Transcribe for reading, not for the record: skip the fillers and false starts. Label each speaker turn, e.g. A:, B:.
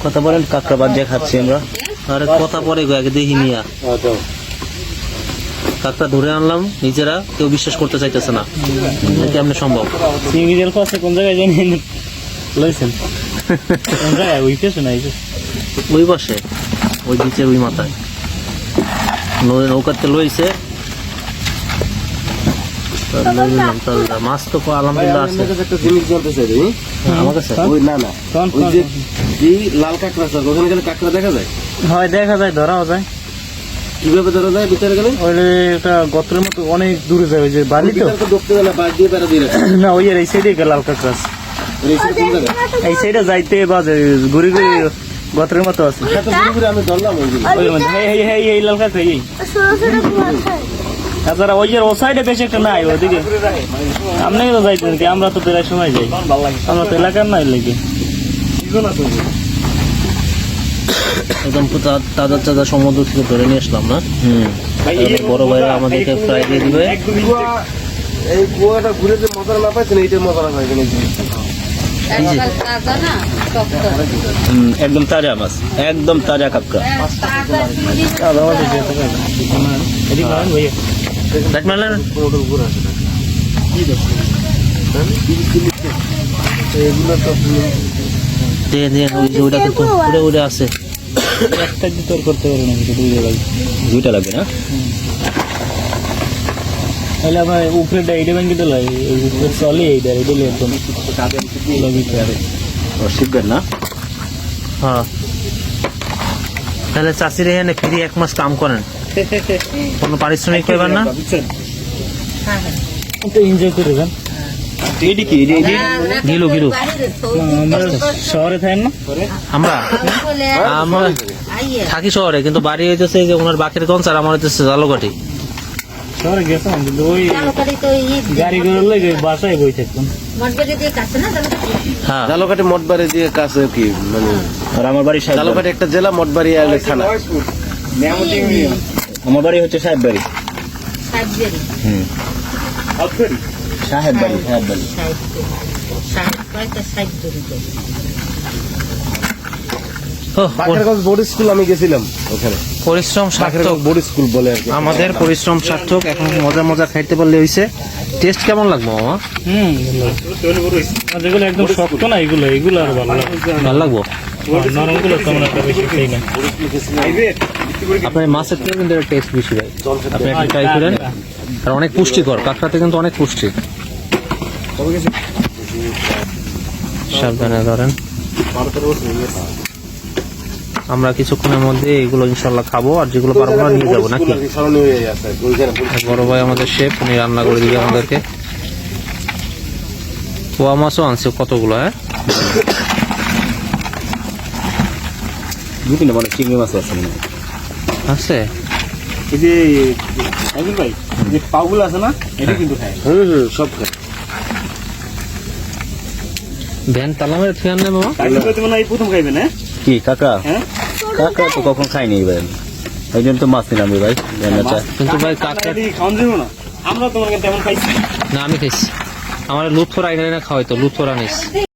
A: কথা বলেন, কাঁকড়া বাজিয়ে খাচ্ছি আমরা। আরে কথা পরে আগে দেখি নিয়া কাঁকড়া ধরে আনলাম নিজেরা, কেউ বিশ্বাস করতে চাইতেছে না কেমনে সম্ভব।
B: কোন জায়গায় জানি লইছেন, কোন জায়গায় ওই পেছনে না
A: ওই পাশে ওই নিচের ওই মাথায় নৌকাতে লইছে। মাছ তো আলহামদুলিল্লাহ আছে।
C: একটা জিনিস জানতে চাই
A: আমার কাছে
C: ওই না ওই যে লাল কাঁকড়া স্যার, ওখানে গেলে কাঁকড়া দেখা যায়?
B: হয় দেখা যায়, ধরাও যায়।
C: কিভাবে ধরা যায় ভিতরে গেলে?
B: ওই একটা গত্রের মতো অনেক দূরে যায়, ওই যে বালি তো
C: ঢুকতে গেলে বাস দিয়ে বেড়া দিয়ে রাখে
B: না, ওই এই সাইডে লাল কাঁকড়া আছে। এই সাইডে যাইতে বাজে ঘুরি ঘুরি গত্রের মতো আছে।
C: আমি ধরলাম
B: এই লাল কাঁকড়া এই তাছাড়া ওই যে ও সাইডে বেশি একটা নাই ওদিকে। আপনি তো যাইতেন কি, আমরা তো প্রায় সময় যাই, আমরা তো এলাকার নাই লেগে
A: একদম তাজা তাজা সমুদ্র থেকে ধরে নিয়ে আসলাম না। বড় ভাইরা আমাদেরকে ফ্রাই দিয়ে দিবে।
C: এই কুয়াটা ঘুরে যে মজা না পাইছেন, এইটার মজা না পাইছেন।
A: একদম তাজা মাছ, একদম তাজা কাঁকড়া। ওইটা কিন্তু উড়ে উড়ে আছে।
B: একটা ভিতর করতে পারে না,
A: দুইটা লাগবে না?
B: তাহলে আমার উপরে এইটা ব্যাংকে তো লাগে, চলে এইটা এটা একদম
A: শিখবেন না? হ্যাঁ, তাহলে চাষির এখানে ফ্রি 1 মাস কাম করেন, কোনো পারিশ্রমিক পাইবেন না?
B: এনজয় করে যান। শহরে থাকেন না?
A: আমরা থাকি শহরে, কিন্তু বাড়ি হইতেছে যে ওনার বাকেরগঞ্জ, আর আমার হইতেছে জালকাঠি।
B: শহরে গেছিলাম কিন্তু ওই গাড়ি করে লেগে বাসায় বই থাকতাম।
A: হ্যাঁ,
C: জালকাঠি মঠবাড়ি দিয়ে কাছে কি মানে,
A: আর আমার বাড়ি
C: জালকাঠি একটা জেলা, মঠবাড়ি থানা।
A: আমার বাড়ি হচ্ছে সাহেববাড়ি। সাহেববাড়ি
C: বোর্ড স্কুল আমি গেছিলাম ওখানে।
A: পরিশ্রম সার্থক,
C: বোর্ড স্কুল বলে আর কি।
A: আমাদের পরিশ্রম সার্থক। এখন মজা মজা খাইতে পারলে হইছে। টেস্ট কেমন লাগবো মামা?
B: যেগুলো একদম শক্ত না, এগুলো আর
A: ভালো লাগবো।
B: নরম গুলো তেমন একটা বেশি খাই না।
A: আপনার মাছের থেকে কিন্তু টেস্ট বেশি হয়, আপনি একটা ট্রাই করেন। আর অনেক পুষ্টিকর, কাঁকড়াতে কিন্তু অনেক পুষ্টি। সাবধানে ধরেন। আমরা কিছুক্ষণের মধ্যে এগুলো ইনশাল্লাহ খাবো, আর যেগুলো পারবো না নিয়ে যাবো নাকি। বড় ভাই আমাদের শেফ, উনি রান্না করে দিবে আমাদেরকে। পোয়া মাছও আনছে কতগুলো। হ্যাঁ,
C: চিংড়ি মাছ আছে
A: আছে।
B: এই যে ভাই, যে পাগুলো আছে না, এটা কিন্তু খায়।
C: সব খায়।
A: ভ্যান তালামের থিয়ান নেই মামা?
B: এই প্রথম খাইবেন? হ্যাঁ,
C: কি কাকা?
B: হ্যাঁ,
C: কাকা তো কখন খাইনি ভাই, এই জন্য তো মাছ নিলাম ভাই।
A: কিন্তু ভাই কাঁকড়া
B: খাওয়ান যাবো না, আমরা তোমার তেমন খাইছি
A: না, আমি খাইছি। আমার লুৎফর আইনা খাওয়াই তো, লুৎফর আনিস।